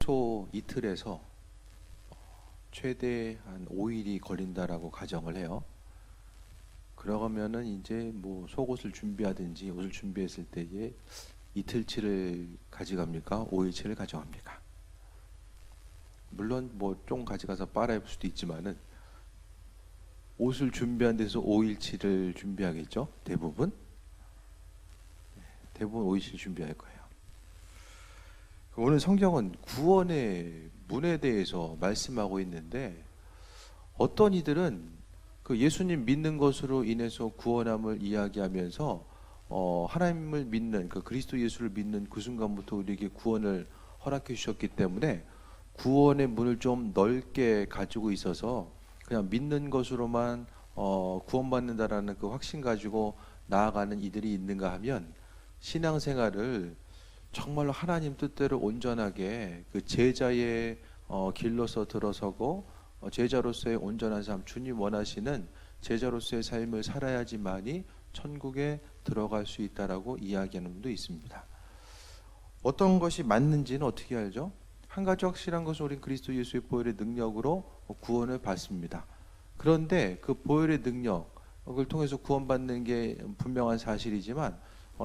초 이틀에서 최대 한 5일이 걸린다라고 가정을 해요. 그러면은 이제 뭐 속옷을 준비하든지 옷을 준비했을 때에 이틀치를 가져갑니까? 5일치를 가져갑니까? 물론 뭐 좀 가져가서 빨아입을 수도 있지만은 옷을 준비한 데서 5일치를 준비하겠죠? 대부분 5일치 준비할 거예요. 오늘 성경은 구원의 문에 대해서 말씀하고 있는데, 어떤 이들은 그 예수님 믿는 것으로 인해서 구원함을 이야기하면서 하나님을 믿는, 그 그리스도 예수를 믿는 그 순간부터 우리에게 구원을 허락해 주셨기 때문에 구원의 문을 좀 넓게 가지고 있어서 그냥 믿는 것으로만 구원받는다라는 그 확신 가지고 나아가는 이들이 있는가 하면, 신앙생활을 정말로 하나님 뜻대로 온전하게 그 제자의 길로서 들어서고 제자로서의 온전한 삶, 주님 원하시는 제자로서의 삶을 살아야지만이 천국에 들어갈 수 있다라고 이야기하는 분도 있습니다. 어떤 것이 맞는지는 어떻게 알죠? 한 가지 확실한 것은 우리는 그리스도 예수의 보혈의 능력으로 구원을 받습니다. 그런데 그 보혈의 능력을 통해서 구원받는 게 분명한 사실이지만,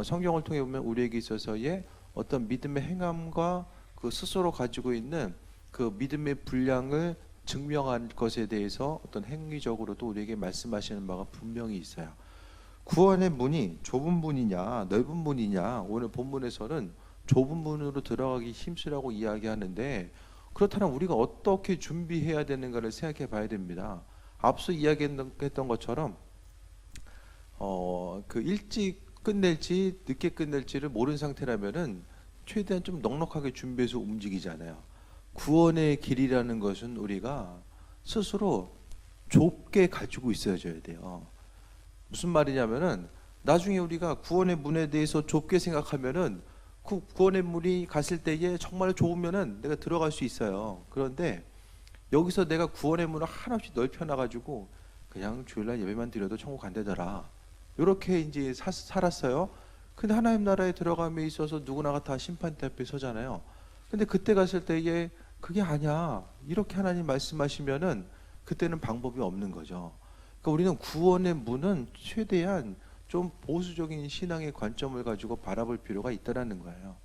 성경을 통해 보면 우리에게 있어서의 어떤 믿음의 행함과 그 스스로 가지고 있는 그 믿음의 분량을 증명한 것에 대해서 어떤 행위적으로도 우리에게 말씀하시는 바가 분명히 있어요. 구원의 문이 좁은 문이냐 넓은 문이냐, 오늘 본문에서는 좁은 문으로 들어가기 힘쓰라고 이야기하는데, 그렇다면 우리가 어떻게 준비해야 되는가를 생각해 봐야 됩니다. 앞서 이야기했던 것처럼 그 일찍 끝낼지 늦게 끝낼지를 모르는 상태라면은 최대한 좀 넉넉하게 준비해서 움직이잖아요. 구원의 길이라는 것은 우리가 스스로 좁게 가지고 있어줘야 돼요. 무슨 말이냐면은, 나중에 우리가 구원의 문에 대해서 좁게 생각하면은 그 구원의 문이 갔을 때에 정말 좁으면은 내가 들어갈 수 있어요. 그런데 여기서 내가 구원의 문을 한없이 넓혀놔가지고 그냥 주일날 예배만 드려도 천국 간대더라, 이렇게 이제 살았어요. 근데 하나님 나라에 들어감에 있어서 누구나가 다 심판대 앞에 서잖아요. 근데 그때 갔을 때에 그게 아니야, 이렇게 하나님 말씀하시면은 그때는 방법이 없는 거죠. 그러니까 우리는 구원의 문은 최대한 좀 보수적인 신앙의 관점을 가지고 바라볼 필요가 있다라는 거예요.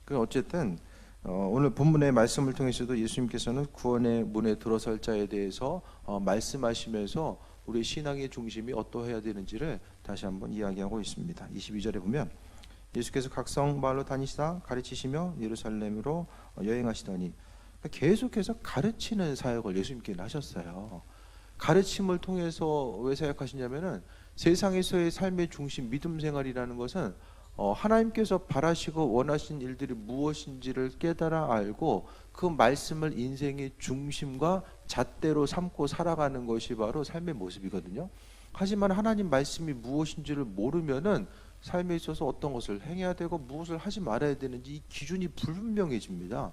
그 어쨌든 오늘 본문의 말씀을 통해서도 예수님께서는 구원의 문에 들어설 자에 대해서 말씀하시면서 우리 신앙의 중심이 어떠해야 되는지를 다시 한번 이야기하고 있습니다. 22절에 보면 예수께서 각 성마을로 다니시다 가르치시며 예루살렘으로 여행하시더니, 계속해서 가르치는 사역을 예수님께서 하셨어요. 가르침을 통해서 왜 사역하시냐면은, 세상에서의 삶의 중심, 믿음 생활이라는 것은 하나님께서 바라시고 원하신 일들이 무엇인지를 깨달아 알고 그 말씀을 인생의 중심과 잣대로 삼고 살아가는 것이 바로 삶의 모습이거든요. 하지만 하나님 말씀이 무엇인지를 모르면은 삶에 있어서 어떤 것을 행해야 되고 무엇을 하지 말아야 되는지 이 기준이 불분명해집니다.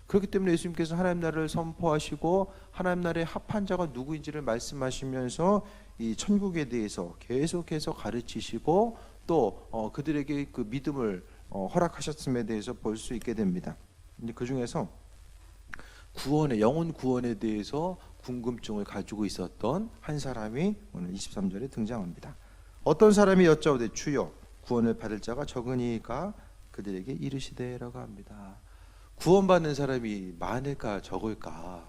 그렇기 때문에 예수님께서 하나님 나라를 선포하시고 하나님 나라의 합한 자가 누구인지를 말씀하시면서 이 천국에 대해서 계속해서 가르치시고 또 그들에게 그 믿음을 허락하셨음에 대해서 볼 수 있게 됩니다. 그 중에서 구원의, 영혼 구원에 대해서 궁금증을 가지고 있었던 한 사람이 오늘 23절에 등장합니다. 어떤 사람이 여짜오되 주여 구원을 받을 자가 적으니까 그들에게 이르시되라고 합니다. 구원받는 사람이 많을까 적을까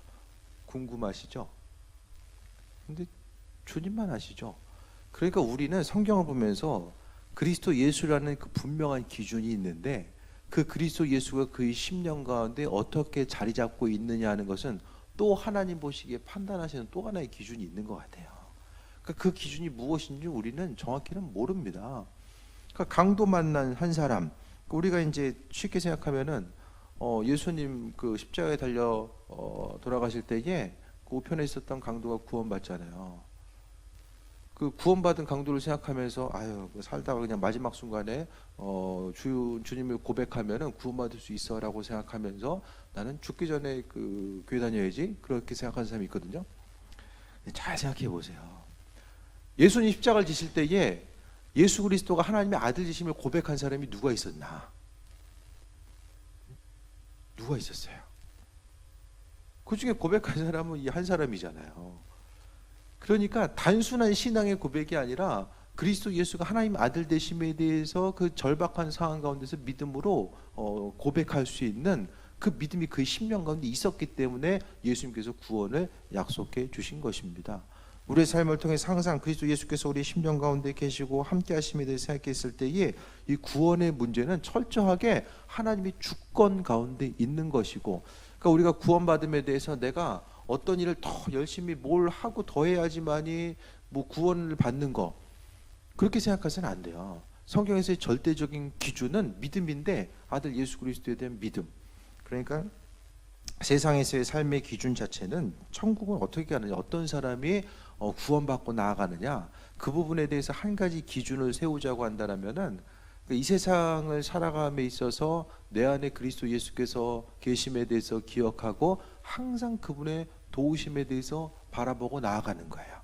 궁금하시죠? 근데 주님만 아시죠? 그러니까 우리는 성경을 보면서 그리스도 예수라는 그 분명한 기준이 있는데, 그 그리스도 예수가 그의 심령 가운데 어떻게 자리 잡고 있느냐 하는 것은 또 하나님 보시기에 판단하시는 또 하나의 기준이 있는 것 같아요. 그러니까 그 기준이 무엇인지 우리는 정확히는 모릅니다. 그러니까 강도 만난 한 사람, 우리가 이제 쉽게 생각하면은 예수님 그 십자가에 달려 돌아가실 때에 그 우편에 있었던 강도가 구원받잖아요. 그 구원받은 강도를 생각하면서 살다가 그냥 마지막 순간에 주님을 고백하면은 구원받을 수 있어라고 생각하면서 나는 죽기 전에 그 교회 다녀야지, 그렇게 생각하는 사람이 있거든요. 잘 생각해 보세요. 예수님 십자가를 지실 때에 예수 그리스도가 하나님의 아들이심을 고백한 사람이 누가 있었나? 누가 있었어요? 그 중에 고백한 사람은 이 한 사람이잖아요. 그러니까 단순한 신앙의 고백이 아니라 그리스도 예수가 하나님 아들 되심에 대해서 그 절박한 상황 가운데서 믿음으로 고백할 수 있는 그 믿음이 그의 심령 가운데 있었기 때문에 예수님께서 구원을 약속해 주신 것입니다. 우리의 삶을 통해서 항상 그리스도 예수께서 우리의 심령 가운데 계시고 함께 하심에 대해 생각했을 때에 이 구원의 문제는 철저하게 하나님의 주권 가운데 있는 것이고, 그러니까 우리가 구원받음에 대해서 내가 어떤 일을 더 열심히 뭘 하고 더 해야지만이 뭐 구원을 받는 거, 그렇게 생각해서는 안 돼요. 성경에서의 절대적인 기준은 믿음인데 아들 예수 그리스도에 대한 믿음. 그러니까 세상에서의 삶의 기준 자체는 천국은 어떻게 가느냐, 어떤 사람이 구원받고 나아가느냐, 그 부분에 대해서 한 가지 기준을 세우자고 한다면은 이 세상을 살아감에 있어서 내 안에 그리스도 예수께서 계심에 대해서 기억하고 항상 그분의 도우심에 대해서 바라보고 나아가는 거예요.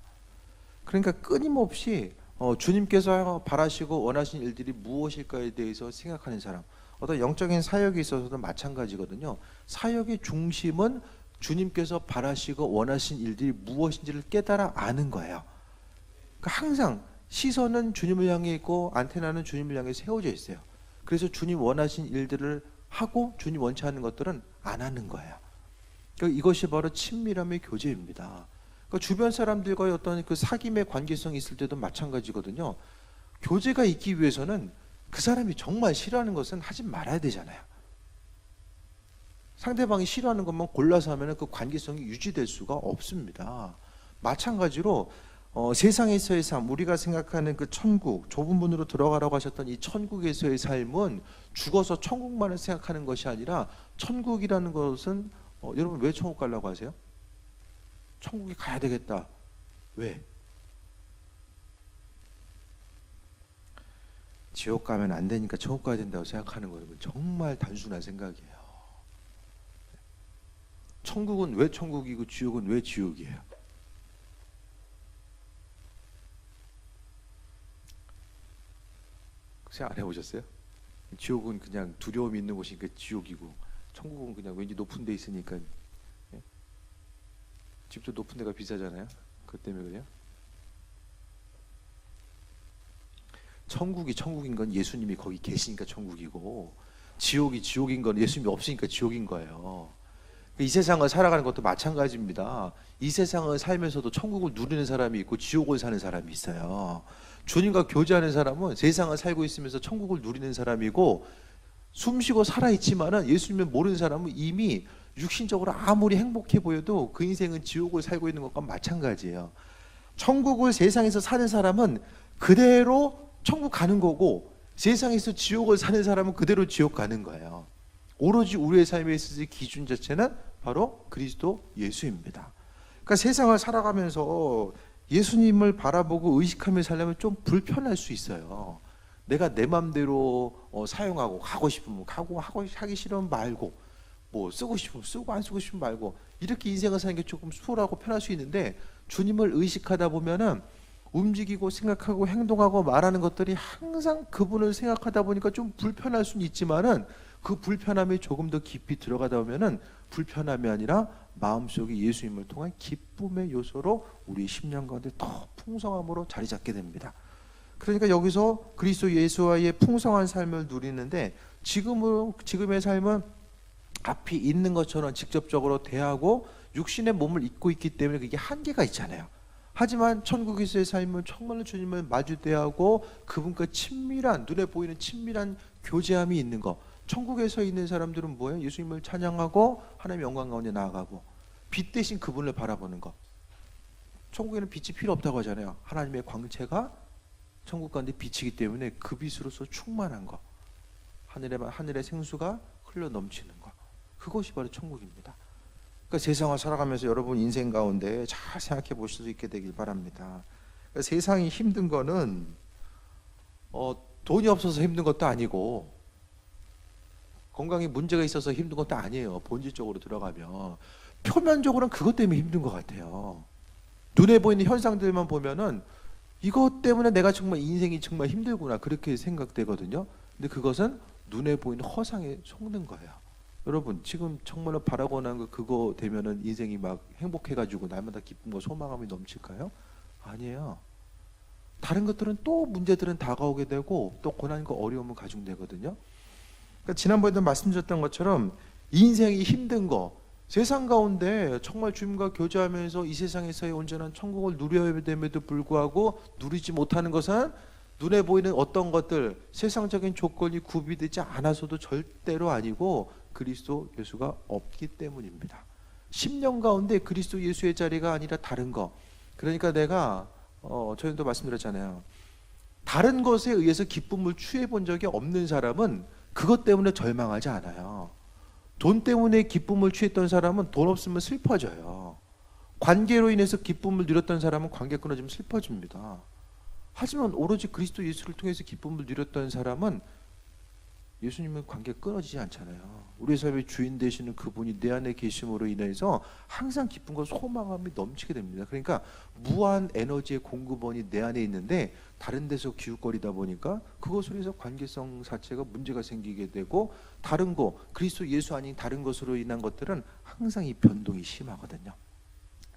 그러니까 끊임없이 주님께서 바라시고 원하신 일들이 무엇일까에 대해서 생각하는 사람, 어떤 영적인 사역에 있어서도 마찬가지거든요. 사역의 중심은 주님께서 바라시고 원하신 일들이 무엇인지를 깨달아 아는 거예요. 그러니까 항상 시선은 주님을 향해 있고 안테나는 주님을 향해 세워져 있어요. 그래서 주님 원하신 일들을 하고 주님 원치 않는 것들은 안 하는 거예요. 그러니까 이것이 바로 친밀함의 교제입니다. 그러니까 주변 사람들과의 어떤 그 사귐의 관계성이 있을 때도 마찬가지거든요. 교제가 있기 위해서는 그 사람이 정말 싫어하는 것은 하지 말아야 되잖아요. 상대방이 싫어하는 것만 골라서 하면 그 관계성이 유지될 수가 없습니다. 마찬가지로 세상에서의 삶, 우리가 생각하는 그 천국, 좁은 문으로 들어가라고 하셨던 이 천국에서의 삶은 죽어서 천국만을 생각하는 것이 아니라, 천국이라는 것은 여러분 왜 천국 가려고 하세요? 천국에 가야 되겠다. 왜? 지옥 가면 안 되니까 천국 가야 된다고 생각하는 거는 정말 단순한 생각이에요. 천국은 왜 천국이고 지옥은 왜 지옥이에요? 생각 안 해보셨어요? 지옥은 그냥 두려움이 있는 곳이니까 지옥이고, 천국은 그냥 왠지 높은 데 있으니까, 예? 집도 높은 데가 비싸잖아요. 그것 때문에 그래요? 천국이 천국인 건 예수님이 거기 계시니까 천국이고, 지옥이 지옥인 건 예수님이 없으니까 지옥인 거예요. 이 세상을 살아가는 것도 마찬가지입니다. 이 세상을 살면서도 천국을 누리는 사람이 있고 지옥을 사는 사람이 있어요. 주님과 교제하는 사람은 세상을 살고 있으면서 천국을 누리는 사람이고, 숨쉬고 살아있지만은 예수님을 모르는 사람은 이미 육신적으로 아무리 행복해 보여도 그 인생은 지옥을 살고 있는 것과 마찬가지예요. 천국을 세상에서 사는 사람은 그대로 천국 가는 거고, 세상에서 지옥을 사는 사람은 그대로 지옥 가는 거예요. 오로지 우리의 삶에 있어서의 기준 자체는 바로 그리스도 예수입니다. 그러니까 세상을 살아가면서 예수님을 바라보고 의식하며 살려면 좀 불편할 수 있어요. 내가 내 맘대로 사용하고, 가고 싶으면 가고, 하기 싫으면 말고, 뭐 쓰고 싶으면 쓰고, 안 쓰고 싶으면 말고, 이렇게 인생을 사는 게 조금 수월하고 편할 수 있는데, 주님을 의식하다 보면은 움직이고 생각하고 행동하고 말하는 것들이 항상 그분을 생각하다 보니까 좀 불편할 수는 있지만은, 그 불편함이 조금 더 깊이 들어가다 보면은 불편함이 아니라 마음속에 예수님을 통한 기쁨의 요소로 우리 심령 가운데 더 풍성함으로 자리 잡게 됩니다. 그러니까 여기서 그리스도 예수와의 풍성한 삶을 누리는데, 지금의 삶은 앞이 있는 것처럼 직접적으로 대하고 육신의 몸을 입고 있기 때문에 그게 한계가 있잖아요. 하지만 천국에서의 삶은 정말로 주님을 마주 대하고 그분과 친밀한, 눈에 보이는 친밀한 교제함이 있는 것. 천국에서 있는 사람들은 뭐예요? 예수님을 찬양하고 하나님의 영광 가운데 나아가고 빛 대신 그분을 바라보는 것. 천국에는 빛이 필요 없다고 하잖아요. 하나님의 광채가 천국 가운데 빛이기 때문에 그 빛으로서 충만한 것, 하늘의 생수가 흘러 넘치는 것, 그것이 바로 천국입니다. 그러니까 세상을 살아가면서 여러분 인생 가운데 잘 생각해 보실 수 있게 되길 바랍니다. 그러니까 세상이 힘든 거는 돈이 없어서 힘든 것도 아니고, 건강에 문제가 있어서 힘든 것도 아니에요. 본질적으로 들어가면 표면적으로는 그것 때문에 힘든 것 같아요. 눈에 보이는 현상들만 보면은 이것 때문에 내가 정말 인생이 정말 힘들구나, 그렇게 생각되거든요. 근데 그것은 눈에 보이는 허상에 속는 거예요. 여러분 지금 정말로 바라고 난 거 그거 되면은 인생이 막 행복해가지고 날마다 기쁨과 소망감이 넘칠까요? 아니에요. 다른 것들은 또 문제들은 다가오게 되고 또 고난과 어려움은 가중되거든요. 그러니까 지난번에도 말씀드렸던 것처럼 인생이 힘든 거, 세상 가운데 정말 주님과 교제하면서 이 세상에서의 온전한 천국을 누려야 됨에도 불구하고 누리지 못하는 것은 눈에 보이는 어떤 것들, 세상적인 조건이 구비되지 않아서도 절대로 아니고 그리스도 예수가 없기 때문입니다. 10년 가운데 그리스도 예수의 자리가 아니라 다른 거. 그러니까 내가 저희도 말씀드렸잖아요. 다른 것에 의해서 기쁨을 취해 본 적이 없는 사람은 그것 때문에 절망하지 않아요. 돈 때문에 기쁨을 취했던 사람은 돈 없으면 슬퍼져요. 관계로 인해서 기쁨을 누렸던 사람은 관계 끊어지면 슬퍼집니다. 하지만 오로지 그리스도 예수를 통해서 기쁨을 누렸던 사람은 예수님은 관계 끊어지지 않잖아요. 우리 삶의 주인 되시는 그분이 내 안에 계심으로 인해서 항상 기쁨과 소망감이 넘치게 됩니다. 그러니까 무한 에너지의 공급원이 내 안에 있는데 다른 데서 기웃거리다 보니까 그것으로 해서 관계성 자체가 문제가 생기게 되고 다른 거, 그리스도 예수 아닌 다른 것으로 인한 것들은 항상 이 변동이 심하거든요.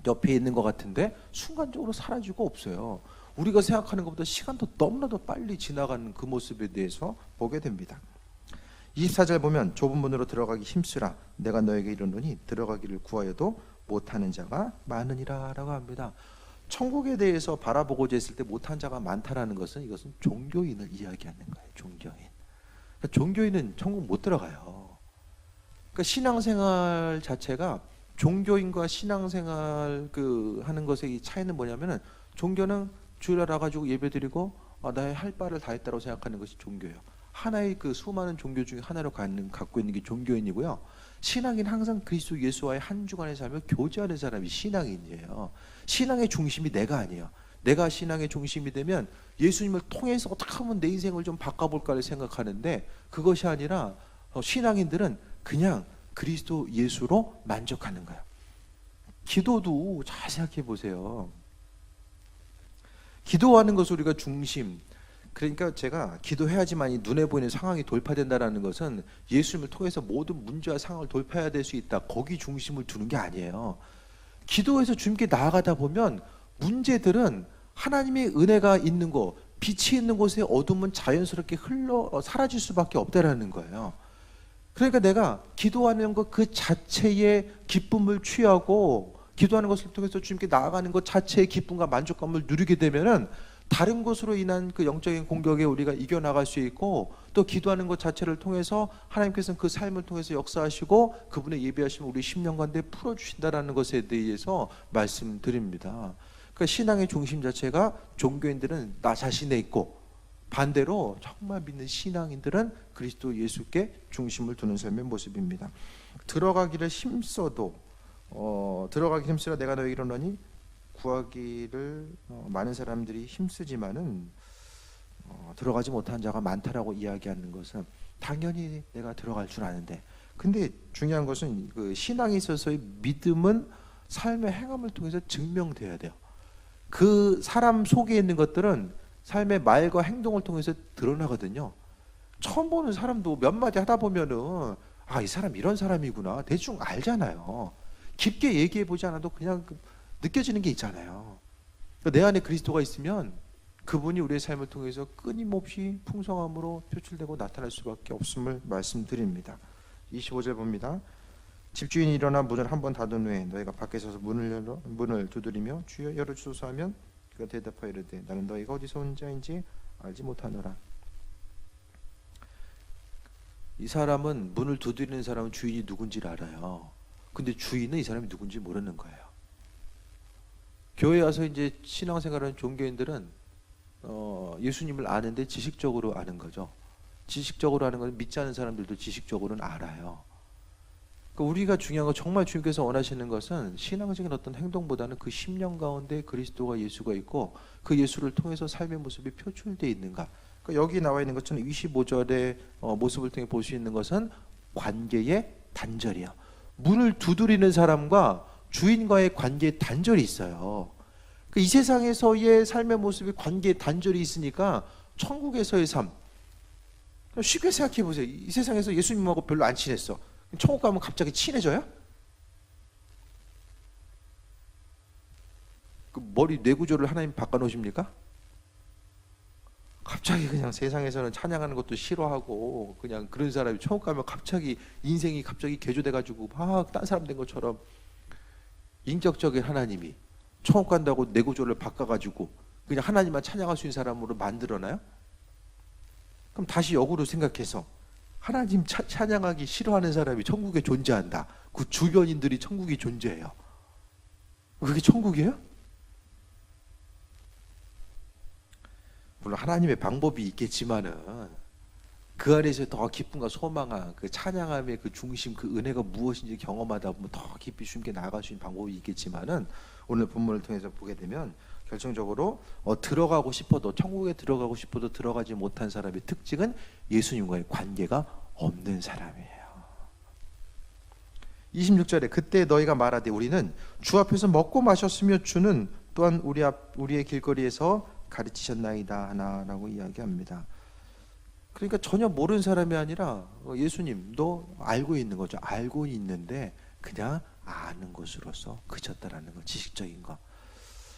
옆에 있는 것 같은데 순간적으로 사라지고 없어요. 우리가 생각하는 것보다 시간도 너무나도 빨리 지나가는 그 모습에 대해서 보게 됩니다. 24절 보면 좁은 문으로 들어가기 힘쓰라 내가 너에게 이르노니 들어가기를 구하여도 못하는 자가 많으니라 라고 합니다. 천국에 대해서 바라보고자 했을 때 못한 자가 많다라는 것은 이것은 종교인을 이야기하는 거예요. 종교인. 그러니까 종교인은 천국 못 들어가요. 그러니까 신앙생활 자체가 종교인과 신앙생활 하는 것의 차이는 뭐냐면은 종교는 주일 알아가지고 예배드리고 나의 할 바를 다 했다고 생각하는 것이 종교예요. 하나의 그 수많은 종교 중에 하나로 갖고 있는 게 종교인이고요. 신앙인 항상 그리스도 예수와의 한 주간의 삶을 교제하는 사람이 신앙인이에요. 신앙의 중심이 내가 아니에요. 내가 신앙의 중심이 되면 예수님을 통해서 어떻게 하면 내 인생을 좀 바꿔볼까를 생각하는데 그것이 아니라 신앙인들은 그냥 그리스도 예수로 만족하는 거예요. 기도도 잘 생각해 보세요. 기도하는 것을 우리가 중심, 그러니까 제가 기도해야지만이 눈에 보이는 상황이 돌파된다는 것은 예수님을 통해서 모든 문제와 상황을 돌파해야 될 수 있다. 거기 중심을 두는 게 아니에요. 기도해서 주님께 나아가다 보면 문제들은 하나님의 은혜가 있는 곳, 빛이 있는 곳에 어둠은 자연스럽게 사라질 수밖에 없다라는 거예요. 그러니까 내가 기도하는 것 그 자체의 기쁨을 취하고 기도하는 것을 통해서 주님께 나아가는 것 자체의 기쁨과 만족감을 누리게 되면은 다른 것으로 인한 그 영적인 공격에 우리가 이겨나갈 수 있고 또 기도하는 것 자체를 통해서 하나님께서는 그 삶을 통해서 역사하시고 그분의 예비하심을 우리 10년 가운데 풀어주신다는 것에 대해서 말씀드립니다. 그러니까 신앙의 중심 자체가 종교인들은 나 자신에 있고 반대로 정말 믿는 신앙인들은 그리스도 예수께 중심을 두는 삶의 모습입니다. 들어가기를 힘써도 들어가기 힘쓰라 내가 너에게 이르노니 구하기를 많은 사람들이 힘쓰지만은 들어가지 못한 자가 많다라고 이야기하는 것은 당연히 내가 들어갈 줄 아는데 근데 중요한 것은 그 신앙에 있어서의 믿음은 삶의 행함을 통해서 증명돼야 돼요. 그 사람 속에 있는 것들은 삶의 말과 행동을 통해서 드러나거든요. 처음 보는 사람도 몇 마디 하다 보면은 이 사람 이런 사람이구나 대충 알잖아요. 깊게 얘기해 보지 않아도 그냥 느껴지는 게 있잖아요. 내 안에 그리스도가 있으면 그분이 우리의 삶을 통해서 끊임없이 풍성함으로 표출되고 나타날 수밖에 없음을 말씀드립니다. 25절 봅니다. 집주인이 일어나 문을 한 번 닫은 후에 너희가 밖에 서서 문을 두드리며 주여 열어주소서 하면 그가 대답하여 이르되 나는 너희가 어디서 온 자인지 알지 못하노라. 이 사람은 문을 두드리는 사람은 주인이 누군지를 알아요. 근데 주인은 이 사람이 누군지 모르는 거예요. 교회에 와서 이제 신앙생활하는 종교인들은 예수님을 아는데 지식적으로 아는 거죠. 지식적으로 아는 건 믿지 않는 사람들도 지식적으로는 알아요. 그러니까 우리가 중요한 건 정말 주님께서 원하시는 것은 신앙적인 어떤 행동보다는 그 10년 가운데 그리스도가 예수가 있고 그 예수를 통해서 삶의 모습이 표출되어 있는가. 그러니까 여기 나와 있는 것처럼 25절의 모습을 통해 볼 수 있는 것은 관계의 단절이에요. 문을 두드리는 사람과 주인과의 관계에 단절이 있어요. 이 세상에서의 삶의 모습이 관계에 단절이 있으니까 천국에서의 삶 쉽게 생각해 보세요. 이 세상에서 예수님하고 별로 안 친했어. 천국 가면 갑자기 친해져요? 그 머리 뇌구조를 하나님 바꿔놓으십니까? 갑자기 그냥 세상에서는 찬양하는 것도 싫어하고 그냥 그런 사람이 천국 가면 갑자기 인생이 갑자기 개조돼가지고 막 딴 사람 된 것처럼 인격적인 하나님이 천국 간다고 뇌구조를 바꿔가지고 그냥 하나님만 찬양할 수 있는 사람으로 만들어놔요? 그럼 다시 역으로 생각해서 하나님 찬양하기 싫어하는 사람이 천국에 존재한다. 그 주변인들이 천국이 존재해요. 그게 천국이에요? 물론 하나님의 방법이 있겠지만은 그 안에서 더 기쁨과 소망한 그 찬양함의 그 중심, 그 은혜가 무엇인지 경험하다 보면 더 깊이 숨게 나아갈 수 있는 방법이 있겠지만은 오늘 본문을 통해서 보게 되면 결정적으로 들어가고 싶어도 천국에 들어가고 싶어도 들어가지 못한 사람의 특징은 예수님과의 관계가 없는 사람이에요. 26절에 그때 너희가 말하되 우리는 주 앞에서 먹고 마셨으며 주는 또한 우리의 길거리에서 가르치셨나이다 하나라고 이야기합니다. 그러니까 전혀 모르는 사람이 아니라 예수님도 알고 있는 거죠. 알고 있는데 그냥 아는 것으로서 그쳤다라는 거, 지식적인 거.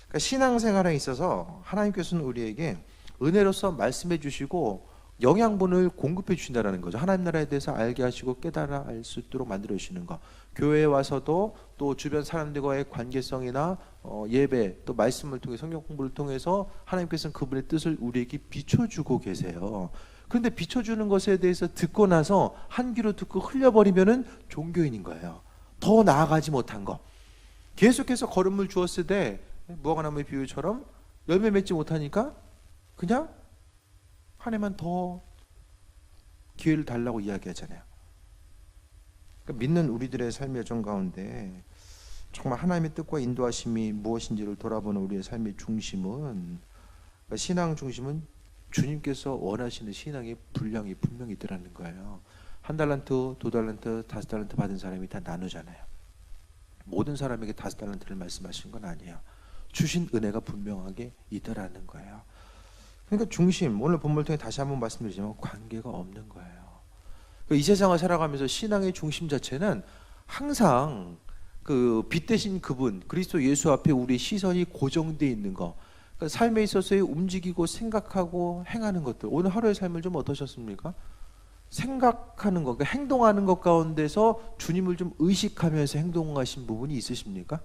그러니까 신앙생활에 있어서 하나님께서는 우리에게 은혜로서 말씀해 주시고 영양분을 공급해 주신다는 거죠. 하나님 나라에 대해서 알게 하시고 깨달아 알 수 있도록 만들어 주시는 거. 교회에 와서도 또 주변 사람들과의 관계성이나 예배 또 말씀을 통해 성경 공부를 통해서 하나님께서는 그분의 뜻을 우리에게 비춰주고 계세요. 그런데 비춰주는 것에 대해서 듣고 나서 한 귀로 듣고 흘려버리면은 종교인인 거예요. 더 나아가지 못한 거. 계속해서 걸음을 주었을 때 무화과나무의 비유처럼 열매 맺지 못하니까 그냥 한 해만 더 기회를 달라고 이야기하잖아요. 그러니까 믿는 우리들의 삶의 여정 가운데 정말 하나님의 뜻과 인도하심이 무엇인지를 돌아보는 우리의 삶의 중심은, 그러니까 신앙 중심은 주님께서 원하시는 신앙의 분량이 분명히 있더라는 거예요. 1달란트, 2달란트, 5달란트 받은 사람이 다 나누잖아요. 모든 사람에게 5달란트를 말씀하신 건 아니에요. 주신 은혜가 분명하게 있더라는 거예요. 그러니까 중심, 오늘 본문을 통해 다시 한번 말씀드리지만 관계가 없는 거예요. 이 세상을 살아가면서 신앙의 중심 자체는 항상 그 빛 대신 그분 그리스도 예수 앞에 우리 시선이 고정되어 있는 거. 그러니까 삶에 있어서의 움직이고 생각하고 행하는 것들. 오늘 하루의 삶을 좀 어떠셨습니까? 생각하는 것, 그러니까 행동하는 것 가운데서 주님을 좀 의식하면서 행동하신 부분이 있으십니까?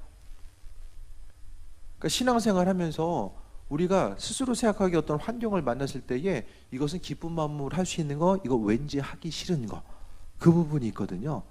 그러니까 신앙생활하면서 우리가 스스로 생각하기 어떤 환경을 만났을 때에 이것은 기쁜 마음으로 할 수 있는 거, 이거 왠지 하기 싫은 거, 그 부분이 있거든요.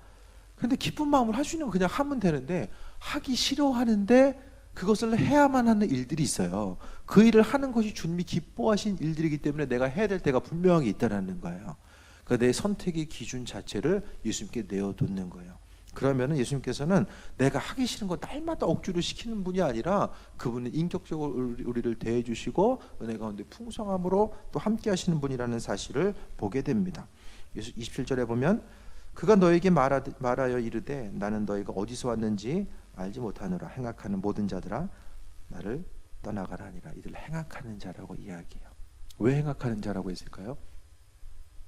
근데 기쁜 마음으로 할 수 있는 거 그냥 하면 되는데 하기 싫어하는데 그것을 해야만 하는 일들이 있어요. 그 일을 하는 것이 주님이 기뻐하신 일들이기 때문에 내가 해야 될 때가 분명히 있다는 거예요. 그러니까 내 선택의 기준 자체를 예수님께 내어놓는 거예요. 그러면 예수님께서는 내가 하기 싫은 거 날마다 억지로 시키는 분이 아니라 그분은 인격적으로 우리를 대해주시고 은혜 가운데 풍성함으로 또 함께 하시는 분이라는 사실을 보게 됩니다. 27절에 보면 그가 너에게 말하여 이르되 나는 너희가 어디서 왔는지 알지 못하노라. 행악하는 모든 자들아 나를 떠나가라 하니라. 이들 행악하는 자라고 이야기해요. 왜 행악하는 자라고 했을까요?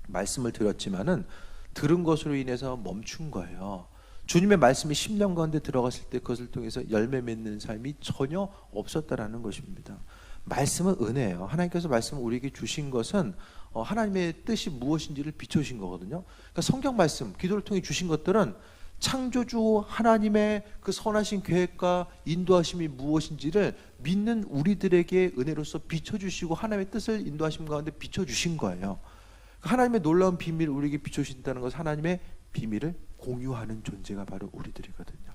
말씀을 들었지만은 들은 것으로 인해서 멈춘 거예요. 주님의 말씀이 10년 가운데 들어갔을 때 그것을 통해서 열매 맺는 삶이 전혀 없었다라는 것입니다. 말씀은 은혜예요. 하나님께서 말씀을 우리에게 주신 것은 하나님의 뜻이 무엇인지를 비춰주신 거거든요. 그러니까 성경 말씀, 기도를 통해 주신 것들은 창조주 하나님의 그 선하신 계획과 인도하심이 무엇인지를 믿는 우리들에게 은혜로서 비춰주시고 하나님의 뜻을 인도하심 가운데 비춰주신 거예요. 하나님의 놀라운 비밀을 우리에게 비춰주신다는 것은 하나님의 비밀을 공유하는 존재가 바로 우리들이거든요.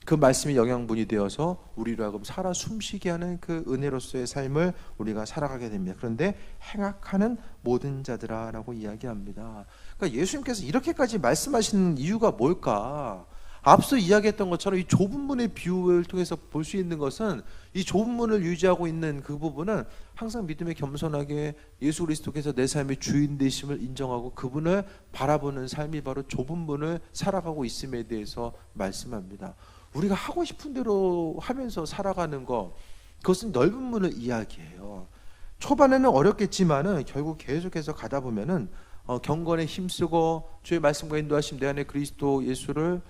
그 말씀이 영양분이 되어서 우리로 하여금 살아 숨쉬게 하는 그 은혜로서의 삶을 우리가 살아가게 됩니다. 그런데 행악하는 모든 자들아 라고 이야기합니다. 그러니까 예수님께서 이렇게까지 말씀하시는 이유가 뭘까? 앞서 이야기했던 것처럼 이 좁은 문의 비유를 통해서 볼 수 있는 것은 이 좁은 문을 유지하고 있는 그 부분은 항상 믿음에 겸손하게 예수 그리스도께서 내 삶의 주인 되심을 인정하고 그분을 바라보는 삶이 바로 좁은 문을 살아가고 있음에 대해서 말씀합니다. 우리가 하고 싶은 대로 하면서 살아가는 것, 그것은 넓은 문을 이야기해요. 초반에는 어렵겠지만은 결국 계속해서 가다 보면은 경건에 힘쓰고 주의 말씀과 인도하심 내 안에 그리스도 예수를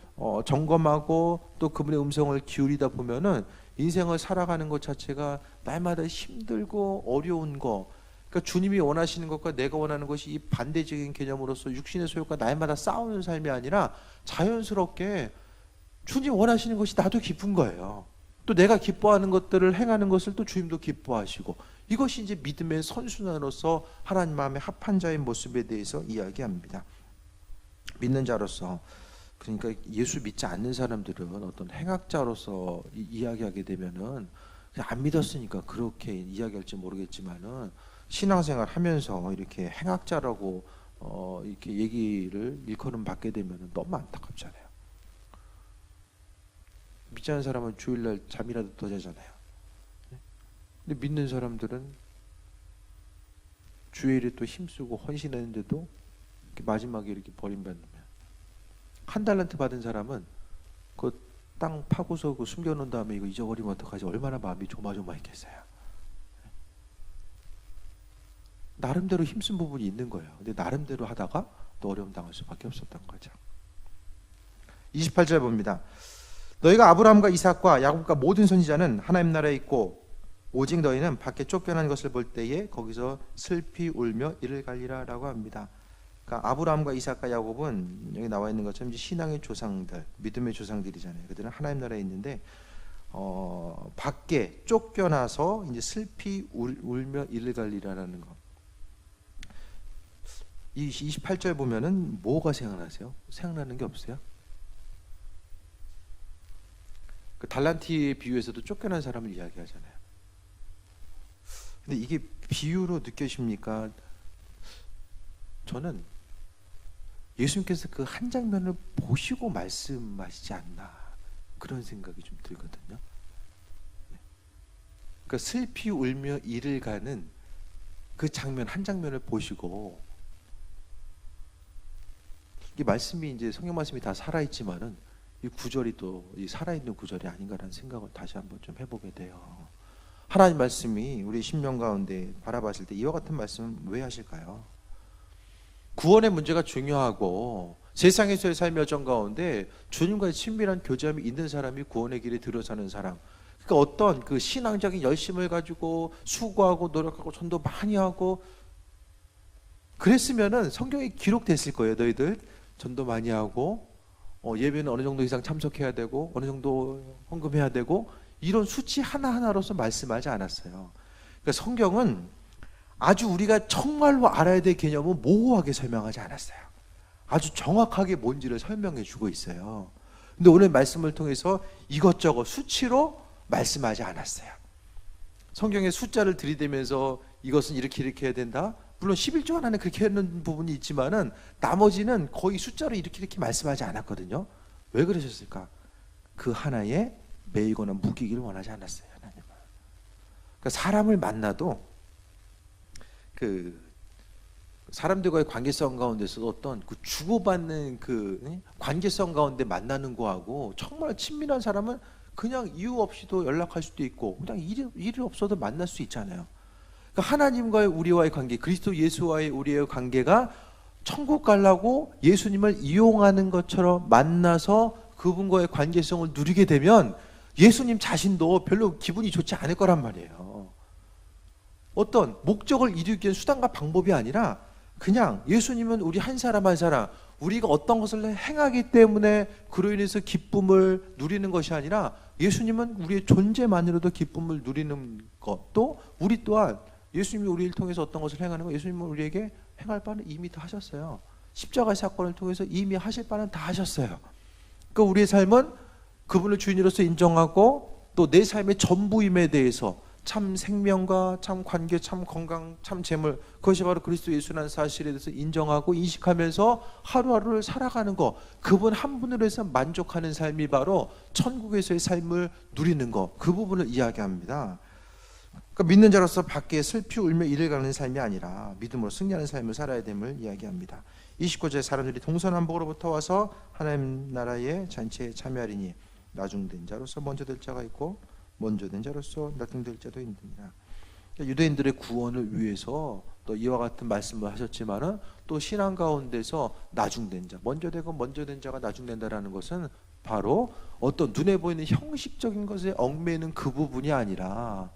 점검하고 또 그분의 음성을 기울이다 보면은 인생을 살아가는 것 자체가 날마다 힘들고 어려운 거, 그러니까 주님이 원하시는 것과 내가 원하는 것이 이 반대적인 개념으로서 육신의 소욕과 날마다 싸우는 삶이 아니라 자연스럽게 주님 원하시는 것이 나도 기쁜 거예요. 또 내가 기뻐하는 것들을 행하는 것을 또 주님도 기뻐하시고, 이것이 이제 믿음의 선순환으로서 하나님 마음에 합한 자의 모습에 대해서 이야기합니다. 믿는 자로서, 그러니까 예수 믿지 않는 사람들은 어떤 행악자로서 이야기하게 되면은 그냥 안 믿었으니까 그렇게 이야기할지 모르겠지만은 신앙생활 하면서 이렇게 행악자라고 이렇게 얘기를 일컬음 받게 되면은 너무 안타깝잖아요. 믿지 않는 사람은 주일날 잠이라도 더 자잖아요. 근데 믿는 사람들은 주일에 또 힘쓰고 헌신했는데도 이렇게 마지막에 이렇게 버림받으면, 한 달란트 받은 사람은 그 땅 파고서 그 숨겨놓은 다음에 이거 잊어버리면 어떡하지, 얼마나 마음이 조마조마했겠어요. 나름대로 힘쓴 부분이 있는 거예요. 근데 나름대로 하다가 또 어려움 당할 수밖에 없었던 거죠. 28절 봅니다. 너희가 아브라함과 이삭과 야곱과 모든 선지자는 하나님 나라에 있고 오직 너희는 밖에 쫓겨난 것을 볼 때에 거기서 슬피 울며 이를 갈리라 라고 합니다. 그러니까 아브라함과 이삭과 야곱은 여기 나와 있는 것처럼 이제 신앙의 조상들, 믿음의 조상들이잖아요. 그들은 하나님 나라에 있는데 밖에 쫓겨나서 이제 슬피 울며 이를 갈리라라는 거. 이 28절 보면은 뭐가 생각나세요? 생각나는 게 없어요? 그 달란트의 비유에서도 쫓겨난 사람을 이야기하잖아요. 근데 이게 비유로 느껴집니까? 저는 예수님께서 그 한 장면을 보시고 말씀하시지 않나, 그런 생각이 좀 들거든요. 그러니까 슬피 울며 이를 가는 그 장면 한 장면을 보시고, 이 말씀이 이제 성경 말씀이 다 살아있지만은 이 구절이 또 이 살아있는 구절이 아닌가라는 생각을 다시 한번 좀 해보게 돼요. 하나님 말씀이 우리 심령 가운데 바라봤을 때 이와 같은 말씀은 왜 하실까요? 구원의 문제가 중요하고 세상에서의 삶의 여정 가운데 주님과의 친밀한 교제함이 있는 사람이 구원의 길에 들어서는 사람, 그러니까 어떤 그 신앙적인 열심을 가지고 수고하고 노력하고 전도 많이 하고 그랬으면은 성경에 기록됐을 거예요. 너희들 전도 많이 하고 예배는 어느 정도 이상 참석해야 되고 어느 정도 헌금해야 되고, 이런 수치 하나하나로서 말씀하지 않았어요. 그러니까 성경은 아주 우리가 정말로 알아야 될 개념은 모호하게 설명하지 않았어요. 아주 정확하게 뭔지를 설명해 주고 있어요. 근데 오늘 말씀을 통해서 이것저것 수치로 말씀하지 않았어요. 성경에 숫자를 들이대면서 이것은 이렇게 이렇게 해야 된다, 물론 11조 하나는 그렇게 하는 부분이 있지만은 나머지는 거의 숫자로 이렇게 말씀하지 않았거든요. 왜 그러셨을까? 그 하나에 매이거나 묶이기를 원하지 않았어요, 하나님은. 그러니까 사람을 만나도 그 사람들과의 관계성 가운데서 어떤 그 주고받는 그 관계성 가운데 만나는 거하고 정말 친밀한 사람은 그냥 이유 없이도 연락할 수도 있고 그냥 일이 없어도 만날 수 있잖아요. 그러니까 하나님과의 우리와의 관계, 그리스도 예수와의 우리의 관계가 천국 가려고 예수님을 이용하는 것처럼 만나서 그분과의 관계성을 누리게 되면 예수님 자신도 별로 기분이 좋지 않을 거란 말이에요. 어떤 목적을 이루기 위한 수단과 방법이 아니라 그냥 예수님은 우리 한 사람 한 사람, 우리가 어떤 것을 행하기 때문에 그로 인해서 기쁨을 누리는 것이 아니라 예수님은 우리의 존재만으로도 기쁨을 누리는 것, 또 우리 또한 예수님이 우리를 통해서 어떤 것을 행하는 것, 예수님은 우리에게 행할 바는 이미 다 하셨어요. 십자가 사건을 통해서 이미 하실 바는 다 하셨어요. 그러니까 우리의 삶은 그분을 주인으로서 인정하고 또 내 삶의 전부임에 대해서 참 생명과 참 관계, 참 건강, 참 재물, 그것이 바로 그리스도 예수라는 사실에 대해서 인정하고 인식하면서 하루하루를 살아가는 것, 그분 한 분으로 해서 만족하는 삶이 바로 천국에서의 삶을 누리는 것, 그 부분을 이야기합니다. 그러니까 믿는 자로서 밖에 슬피 울며 이를 가는 삶이 아니라 믿음으로 승리하는 삶을 살아야 됨을 이야기합니다. 29절 사람들이 동서남북으로부터 와서 하나님 나라의 잔치에 참여하리니 나중된 자로서 먼저 될 자가 있고 먼저 된 자로서 나중될 자도 있느니라. 유대인들의 구원을 위해서 또 이와 같은 말씀을 하셨지만은 또 신앙 가운데서 나중된 자, 먼저 되고 먼저 된 자가 나중된다라는 것은 바로 어떤 눈에 보이는 형식적인 것에 얽매이는 그 부분이 아니라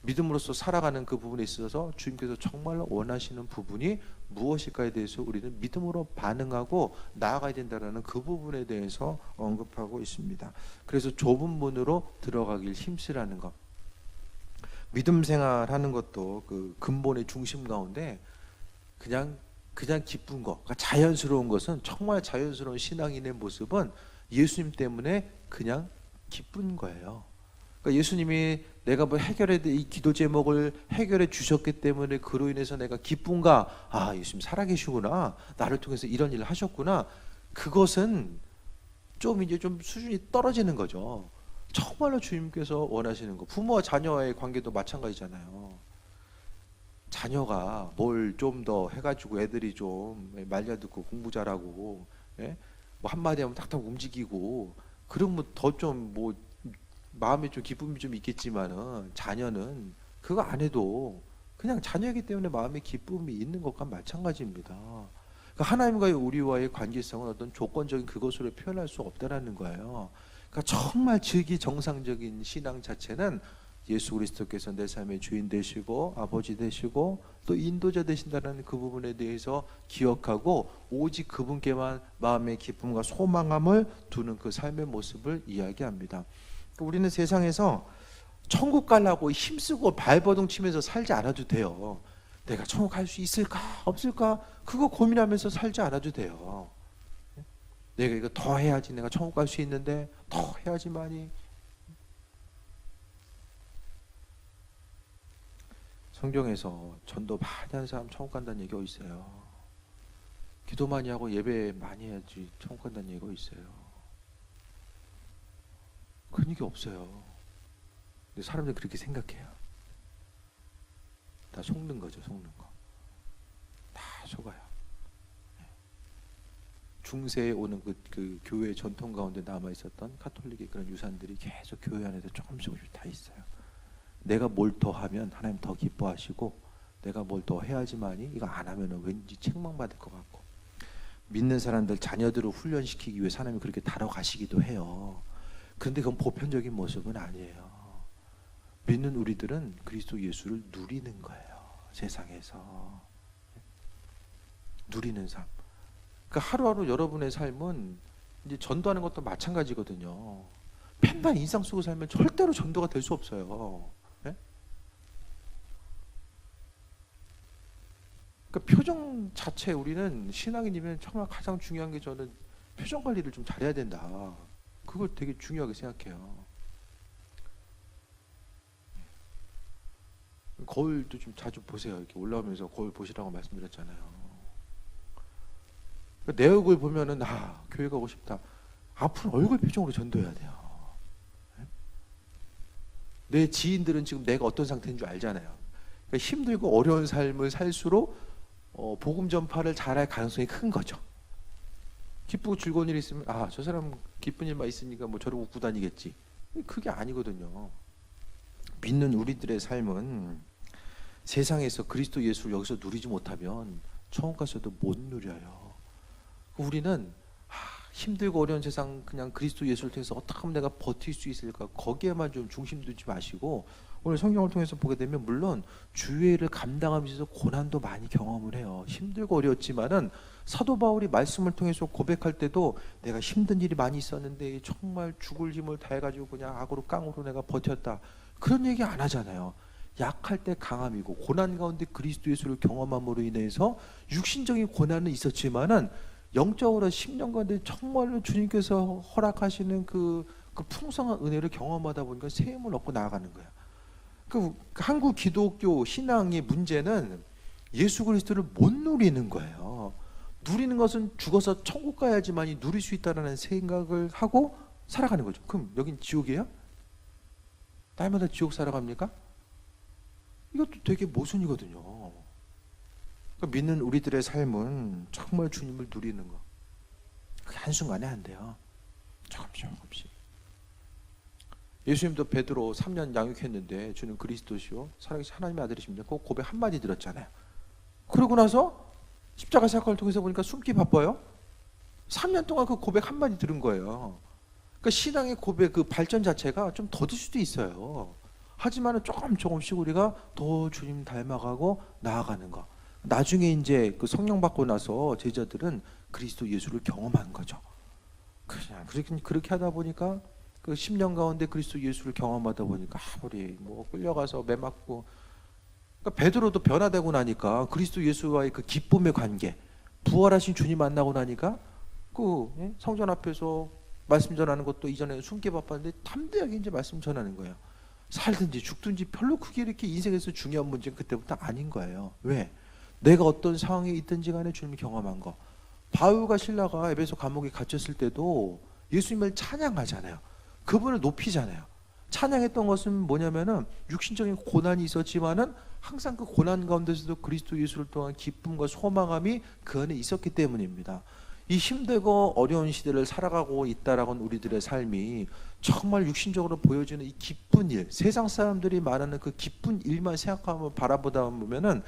믿음으로써 살아가는 그 부분에 있어서 주님께서 정말로 원하시는 부분이 무엇일까에 대해서 우리는 믿음으로 반응하고 나아가야 된다는 그 부분에 대해서 언급하고 있습니다. 그래서 좁은 문으로 들어가길 힘쓰라는 것. 믿음 생활하는 것도 그 근본의 중심 가운데 그냥 기쁜 것, 그러니까 자연스러운 것은, 정말 자연스러운 신앙인의 모습은 예수님 때문에 그냥 기쁜 거예요. 그러니까 예수님이 내가 뭐 이 기도 제목을 해결해 주셨기 때문에 그로 인해서 내가 기쁜가? 아, 예수님 살아계시구나. 나를 통해서 이런 일을 하셨구나. 그것은 좀 수준이 떨어지는 거죠. 정말로 주님께서 원하시는 거. 부모와 자녀와의 관계도 마찬가지잖아요. 자녀가 뭘 좀 더 해가지고 애들이 좀 말려듣고 공부 잘하고, 예? 뭐 한마디 하면 탁탁 움직이고, 그러면 더 좀 뭐 마음에 좀 기쁨이 좀 있겠지만은, 자녀는 그거 안 해도 그냥 자녀이기 때문에 마음에 기쁨이 있는 것과 마찬가지입니다. 그러니까 하나님과의 우리와의 관계성은 어떤 조건적인 그것으로 표현할 수 없다라는 거예요. 그러니까 정말 정상적인 신앙 자체는 예수 그리스도께서 내 삶의 주인 되시고 아버지 되시고 또 인도자 되신다는 그 부분에 대해서 기억하고 오직 그분께만 마음의 기쁨과 소망함을 두는 그 삶의 모습을 이야기합니다. 우리는 세상에서 천국 가려고 힘쓰고 발버둥 치면서 살지 않아도 돼요. 내가 천국 갈 수 있을까 없을까 그거 고민하면서 살지 않아도 돼요. 내가 이거 더 해야지 내가 천국 갈 수 있는데 더 해야지만이. 성경에서 전도 많이 하는 사람 천국 간다는 얘기가 있어요. 기도 많이 하고 예배 많이 해야지 천국 간다는 얘기가 있어요. 그런 얘기 없어요. 근데 사람들이 그렇게 생각해요. 다 속는 거죠, 속는 거. 다 속아요. 중세에 오는 그 교회 전통 가운데 남아 있었던 카톨릭의 그런 유산들이 계속 교회 안에서 조금씩 다 있어요. 내가 뭘 더 하면 하나님 더 기뻐하시고, 내가 뭘 더 해야지만이 이거 안 하면은 왠지 책망받을 것 같고, 믿는 사람들 자녀들을 훈련시키기 위해 하나님이 그렇게 다뤄가시기도 해요. 그런데 그건 보편적인 모습은 아니에요. 믿는 우리들은 그리스도 예수를 누리는 거예요. 세상에서 누리는 삶. 그러니까 하루하루 여러분의 삶은 이제 전도하는 것도 마찬가지거든요. 맨날 인상 쓰고 살면 절대로 전도가 될 수 없어요. 네? 그러니까 표정 자체, 우리는 신앙인이면 정말 가장 중요한 게, 저는 표정 관리를 좀 잘해야 된다. 그걸 되게 중요하게 생각해요. 거울도 좀 자주 보세요. 이렇게 올라오면서 거울 보시라고 말씀드렸잖아요. 내 얼굴 보면은 교회 가고 싶다. 앞으로 얼굴 표정으로 전도해야 돼요. 내 지인들은 지금 내가 어떤 상태인 줄 알잖아요. 그러니까 힘들고 어려운 삶을 살수록 복음 전파를 잘할 가능성이 큰 거죠. 기쁘고 즐거운 일이 있으면 저 사람 기쁜 일만 있으니까 뭐 저러고 웃고 다니겠지. 그게 아니거든요. 믿는 우리들의 삶은 세상에서 그리스도 예수를 여기서 누리지 못하면 천국 가서도 못 누려요. 우리는 힘들고 어려운 세상 그냥 그리스도 예수를 통해서 어떻게 하면 내가 버틸 수 있을까, 거기에만 좀 중심 두지 마시고, 오늘 성경을 통해서 보게 되면 물론 주의 일을 감당하면서 고난도 많이 경험을 해요. 힘들고 어려웠지만은 사도 바울이 말씀을 통해서 고백할 때도 내가 힘든 일이 많이 있었는데 정말 죽을 힘을 다해가지고 그냥 악으로 깡으로 내가 버텼다, 그런 얘기 안 하잖아요. 약할 때 강함이고 고난 가운데 그리스도 예수를 경험함으로 인해서 육신적인 고난은 있었지만은 영적으로 10년 가운데 정말로 주님께서 허락하시는 그 풍성한 은혜를 경험하다 보니까 새 힘을 얻고 나아가는 거야. 그 한국 기독교 신앙의 문제는 예수 그리스도를 못 누리는 거예요. 누리는 것은 죽어서 천국 가야지만이 누릴 수 있다는 생각을 하고 살아가는 거죠. 그럼 여긴 지옥이에요? 날마다 지옥 살아갑니까? 이것도 되게 모순이거든요. 그러니까 믿는 우리들의 삶은 정말 주님을 누리는 거, 그게 한순간에 안 돼요. 조금씩. 예수님도 베드로 3년 양육했는데 주는 그리스도시요 살아계신 하나님의 아들이십니다. 그 고백 한마디 들었잖아요. 그러고 나서 십자가 사건을 통해서 보니까 숨기 바빠요. 3년 동안 그 고백 한마디 들은 거예요. 그러니까 신앙의 고백 그 발전 자체가 좀 더딜 수도 있어요. 하지만 조금씩 우리가 더 주님 닮아가고 나아가는 거. 나중에 이제 그 성령 받고 나서 제자들은 그리스도 예수를 경험한 거죠. 그냥 그렇게 하다 보니까 그 10년 가운데 그리스도 예수를 경험하다 보니까 우리 뭐 끌려가서 매 맞고, 그러니까 베드로도 변화되고 나니까 그리스도 예수와의 그 기쁨의 관계, 부활하신 주님 만나고 나니까 그 성전 앞에서 말씀 전하는 것도 이전에 숨게 바빴는데 담대하게 이제 말씀 전하는 거예요. 살든지 죽든지 별로 그게 이렇게 인생에서 중요한 문제는 그때부터 아닌 거예요. 왜? 내가 어떤 상황에 있든지 간에 주님을 경험한 거. 바울과 실라가 에베소 감옥에 갇혔을 때도 예수님을 찬양하잖아요. 그분을 높이잖아요. 찬양했던 것은 뭐냐면은 육신적인 고난이 있었지만은 항상 그 고난 가운데서도 그리스도 예수를 통한 기쁨과 소망함이 그 안에 있었기 때문입니다. 이 힘들고 어려운 시대를 살아가고 있다라고는 우리들의 삶이 정말 육신적으로 보여지는 이 기쁜 일, 세상 사람들이 말하는 그 기쁜 일만 생각하며 바라보다 보면은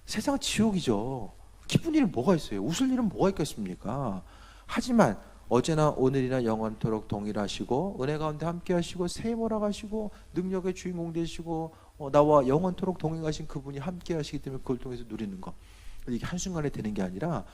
세상은 지옥이죠. 기쁜 일은 뭐가 있어요? 웃을 일은 뭐가 있겠습니까? 하지만 어제나 오늘이나 영원토록 동일하시고 은혜 가운데 함께 하시고 새 몰아가시고 능력의 주인공 되시고 나와 영원토록 동행하신 그분이 함께 하시기 때문에 그걸 통해서 누리는 거. 이게 한순간에 되는 게 아니라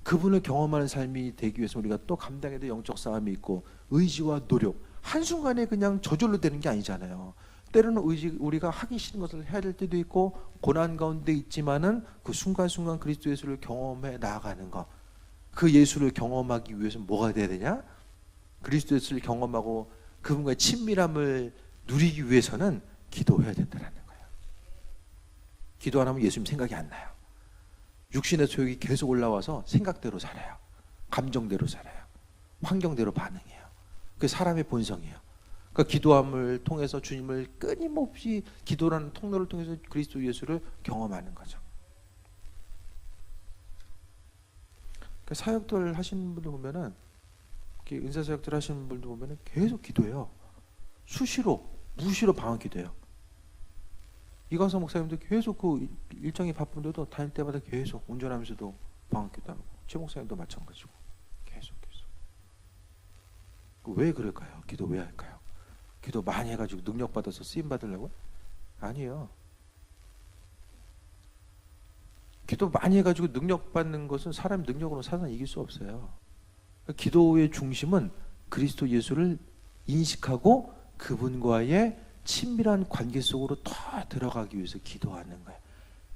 그분을 경험하는 삶이 되기 위해서 우리가 또 감당해야 될 영적 싸움이 있고 의지와 노력, 한순간에 그냥 저절로 되는 게 아니잖아요. 때로는 우리가 하기 싫은 것을 해야 될 때도 있고 고난 가운데 있지만은 그 순간순간 그리스도 예수를 경험해 나아가는 거. 그 예수를 경험하기 위해서 뭐가 돼야 되냐? 그리스도 예수를 경험하고 그분과의 친밀함을 누리기 위해서는 기도해야 된다는 거예요. 기도 안 하면 예수님 생각이 안 나요. 육신의 소욕이 계속 올라와서 생각대로 살아요. 감정대로 살아요. 환경대로 반응해요. 그게 사람의 본성이에요. 그러니까 기도함을 통해서 주님을 끊임없이 기도라는 통로를 통해서 그리스도 예수를 경험하는 거죠. 그러니까 사역들 하시는 분들 보면은, 은사 사역들 하시는 분들 보면은 계속 기도해요. 수시로 무시로 방언 기도해요. 이광석 목사님도 계속 그 일정이 바쁜데도 다닐 때마다 계속 운전하면서도 방언 기도하고, 최 목사님도 마찬가지고 계속. 왜 그럴까요? 기도 왜 할까요? 기도 많이 해가지고 능력 받아서 쓰임 받으려고? 아니에요. 기도 많이 해가지고 능력 받는 것은 사람 능력으로 사단 이길 수 없어요. 기도의 중심은 그리스도 예수를 인식하고 그분과의 친밀한 관계 속으로 더 들어가기 위해서 기도하는 거예요.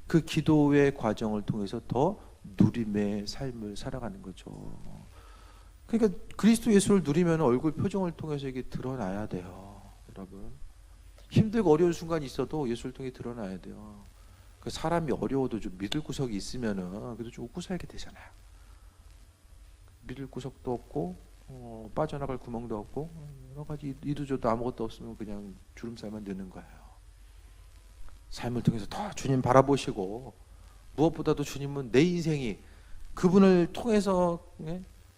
그 기도의 과정을 통해서 더 누림의 삶을 살아가는 거죠. 그러니까 그리스도 예수를 누리면 얼굴 표정을 통해서 이게 드러나야 돼요. 여러분, 힘들고 어려운 순간이 있어도 예수를 통해 드러나야 돼요. 그 사람이 어려워도 좀 믿을 구석이 있으면은 그래도 좀 웃고 살게 되잖아요. 믿을 구석도 없고 빠져나갈 구멍도 없고 여러 가지 이도저도 아무것도 없으면 그냥 주름살만 되는 거예요. 삶을 통해서 더 주님 바라보시고, 무엇보다도 주님은 내 인생이 그분을 통해서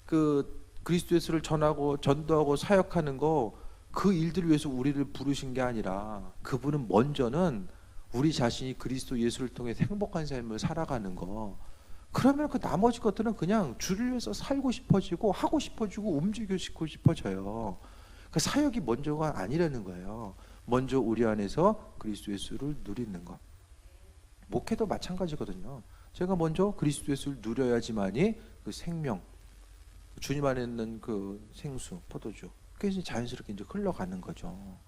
그 그리스도 예수를 전하고 전도하고 사역하는 거, 그 일들을 위해서 우리를 부르신 게 아니라 그분은 먼저는 우리 자신이 그리스도 예수를 통해 행복한 삶을 살아가는 거. 그러면 그 나머지 것들은 그냥 주를 위해서 살고 싶어지고 하고 싶어지고 움직이고 싶어져요. 그 사역이 먼저가 아니라는 거예요. 먼저 우리 안에서 그리스도 예수를 누리는 것. 목회도 마찬가지거든요. 제가 먼저 그리스도 예수를 누려야지만이 그 생명, 주님 안에 있는 그 생수, 포도주, 그게 자연스럽게 이제 흘러가는 거죠.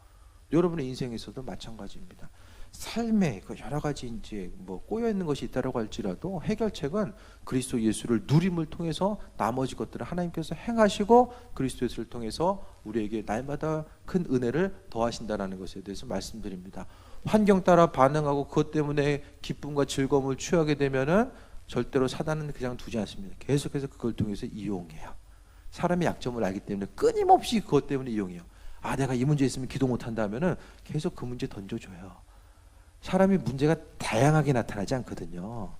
여러분의 인생에서도 마찬가지입니다. 삶에 그 여러 가지 이제 뭐 꼬여 있는 것이 있다라고 할지라도 해결책은 그리스도 예수를 누림을 통해서 나머지 것들을 하나님께서 행하시고 그리스도 예수를 통해서 우리에게 날마다 큰 은혜를 더하신다라는 것에 대해서 말씀드립니다. 환경 따라 반응하고 그것 때문에 기쁨과 즐거움을 취하게 되면은 절대로 사단은 그냥 두지 않습니다. 계속해서 그걸 통해서 이용해요. 사람의 약점을 알기 때문에 끊임없이 그것 때문에 이용해요. 아, 내가 이 문제 있으면 기도 못 한다 하면은 계속 그 문제 던져줘요. 사람이 문제가 다양하게 나타나지 않거든요.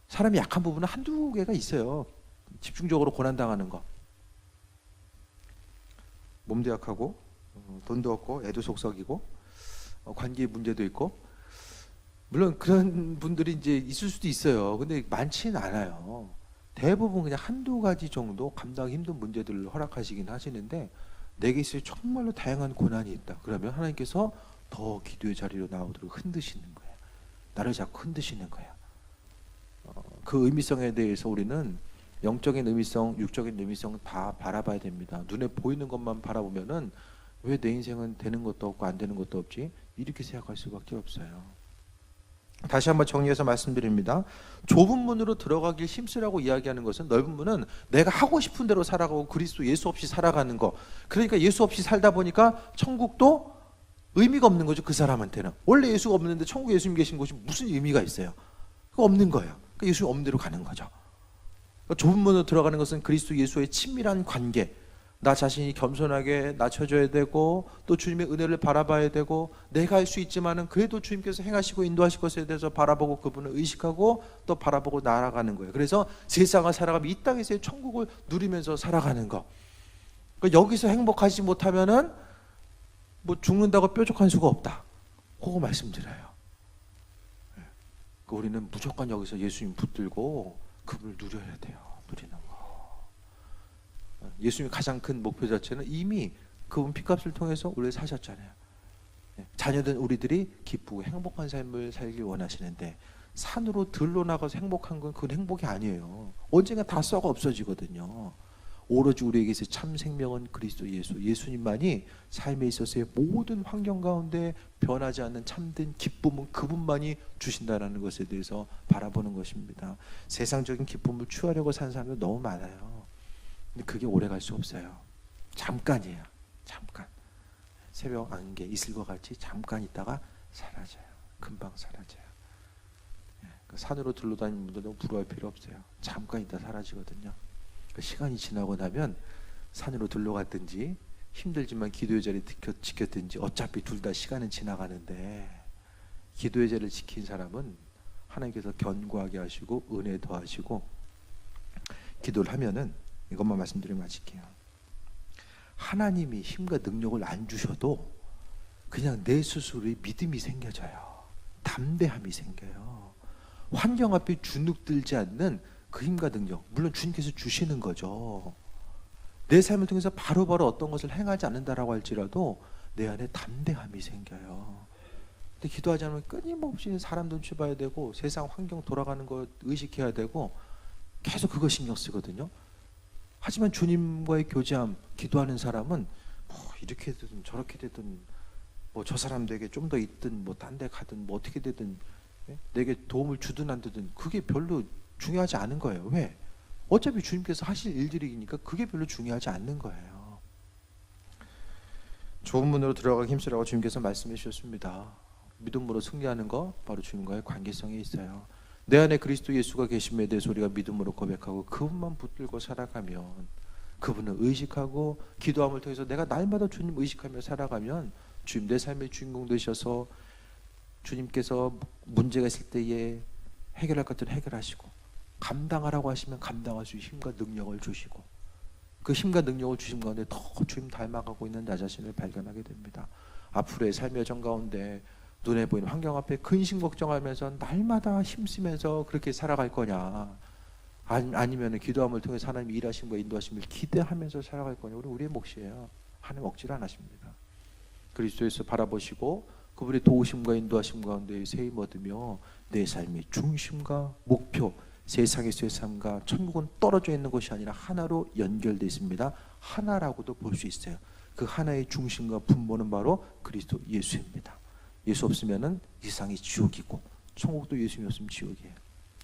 사람이 약한 부분은 한두 개가 있어요. 집중적으로 고난당하는 거. 몸도 약하고 돈도 없고 애도 속썩이고 관계 문제도 있고, 물론 그런 분들이 이제 있을 수도 있어요. 근데 많지는 않아요. 대부분 그냥 한두 가지 정도 감당하기 힘든 문제들을 허락하시긴 하시는데, 내게 있을 정말로 다양한 고난이 있다. 그러면 하나님께서 더 기도의 자리로 나오도록 흔드시는 거예요. 나를 자꾸 흔드시는 거예요. 그 의미성에 대해서 우리는 영적인 의미성, 육적인 의미성 다 바라봐야 됩니다. 눈에 보이는 것만 바라보면은 왜 내 인생은 되는 것도 없고 안 되는 것도 없지? 이렇게 생각할 수밖에 없어요. 다시 한번 정리해서 말씀드립니다. 좁은 문으로 들어가길 힘쓰라고 이야기하는 것은, 넓은 문은 내가 하고 싶은 대로 살아가고 그리스도 예수 없이 살아가는 거. 그러니까 예수 없이 살다 보니까 천국도 의미가 없는 거죠. 그 사람한테는 원래 예수가 없는데 천국에 예수님 계신 곳이 무슨 의미가 있어요? 그거 없는 거예요. 그러니까 예수 없는 대로 가는 거죠. 그러니까 좁은 문으로 들어가는 것은 그리스도 예수의 친밀한 관계, 나 자신이 겸손하게 낮춰져야 되고, 또 주님의 은혜를 바라봐야 되고, 내가 할 수 있지만은 그래도 주님께서 행하시고 인도하실 것에 대해서 바라보고 그분을 의식하고 또 바라보고 나아가는 거예요. 그래서 세상을 살아가면 이 땅에서의 천국을 누리면서 살아가는 거. 그러니까 여기서 행복하지 못하면은 뭐 죽는다고 뾰족한 수가 없다. 그거 말씀드려요. 그러니까 우리는 무조건 여기서 예수님 붙들고 그분을 누려야 돼요. 누리는 거. 예수님의 가장 큰 목표 자체는 이미 그분 피값을 통해서 우리를 사셨잖아요. 자녀된 우리들이 기쁘고 행복한 삶을 살길 원하시는데, 산으로 들로 나가서 행복한 건 그건 행복이 아니에요. 언젠가 다 썩어 없어지거든요. 오로지 우리에게 있을 참 생명은 그리스도 예수, 예수님만이 삶에 있어서의 모든 환경 가운데 변하지 않는 참된 기쁨은 그분만이 주신다는 것에 대해서 바라보는 것입니다. 세상적인 기쁨을 취하려고 사는 사람들 너무 많아요. 근데 그게 오래 갈 수 없어요. 잠깐이에요. 잠깐. 새벽 안개 이슬과 같이 잠깐 있다가 사라져요. 금방 사라져요. 산으로 둘러다니는 분들도 부러워할 필요 없어요. 잠깐 있다 사라지거든요. 시간이 지나고 나면 산으로 둘러갔든지 힘들지만 기도의 자리 지켰든지 어차피 둘 다 시간은 지나가는데, 기도의 자리를 지킨 사람은 하나님께서 견고하게 하시고 은혜 더하시고, 기도를 하면은 이것만 말씀드리고 마칠게요. 하나님이 힘과 능력을 안 주셔도 그냥 내 스스로의 믿음이 생겨져요. 담대함이 생겨요. 환경 앞에 주눅들지 않는 그 힘과 능력, 물론 주님께서 주시는 거죠. 내 삶을 통해서 바로바로 어떤 것을 행하지 않는다라고 할지라도 내 안에 담대함이 생겨요. 근데 기도하지 않으면 끊임없이 사람 눈치 봐야 되고 세상 환경 돌아가는 거 의식해야 되고 계속 그거 신경 쓰거든요. 하지만 주님과의 교제함, 기도하는 사람은 뭐 이렇게 되든 저렇게 되든 뭐 저 사람에게 좀 더 있든 뭐 딴 데 가든 뭐 어떻게 되든 내게 도움을 주든 안 주든 그게 별로 중요하지 않은 거예요. 왜? 어차피 주님께서 하실 일들이니까 그게 별로 중요하지 않는 거예요. 좁은 문으로 들어가기 힘쓰라고 주님께서 말씀해 주셨습니다. 믿음으로 승리하는 거 바로 주님과의 관계성에 있어요. 내 안에 그리스도 예수가 계심에 대해서 우리가 믿음으로 고백하고 그분만 붙들고 살아가면, 그분을 의식하고 기도함을 통해서 내가 날마다 주님 의식하며 살아가면 주님 내 삶의 주인공 되셔서 주님께서 문제가 있을 때에 해결할 것들을 해결하시고, 감당하라고 하시면 감당할 수 있는 힘과 능력을 주시고, 그 힘과 능력을 주신 가운데 더 주님 닮아가고 있는 나 자신을 발견하게 됩니다. 앞으로의 삶의 여정 가운데 눈에 보이는 환경 앞에 근심 걱정하면서 날마다 힘쓰면서 그렇게 살아갈 거냐, 아니면 기도함을 통해 하나님이 일하심과 인도하심을 기대하면서 살아갈 거냐. 우리의 몫이에요. 하나님 억지로 안 하십니다. 그리스도에서 바라보시고 그분의 도우심과 인도하심 가운데 세임 얻으며 내 삶의 중심과 목표, 세상에서의 삶과 천국은 떨어져 있는 것이 아니라 하나로 연결되어 있습니다. 하나라고도 볼 수 있어요. 그 하나의 중심과 분모는 바로 그리스도 예수입니다. 예수 없으면은 이 세상이 지옥이고 천국도 예수님이 없으면 지옥이에요.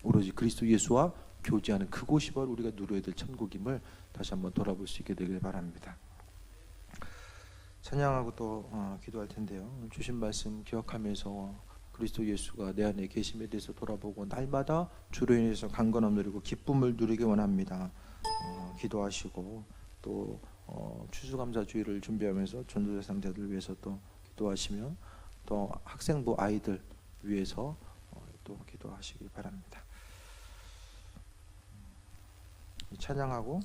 오로지 그리스도 예수와 교제하는 그곳이 바로 우리가 누려야 될 천국임을 다시 한번 돌아볼 수 있게 되길 바랍니다. 찬양하고 또 기도할 텐데요. 주신 말씀 기억하면서 그리스도 예수가 내 안에 계심에 대해서 돌아보고 날마다 주로 인해서 강건함 누리고 기쁨을 누리기 원합니다. 기도하시고 또 추수감사주의를 준비하면서 전도대상자들 위해서 또 기도하시며 또 학생부 아이들 위해서 또 기도하시기 바랍니다. 찬양하고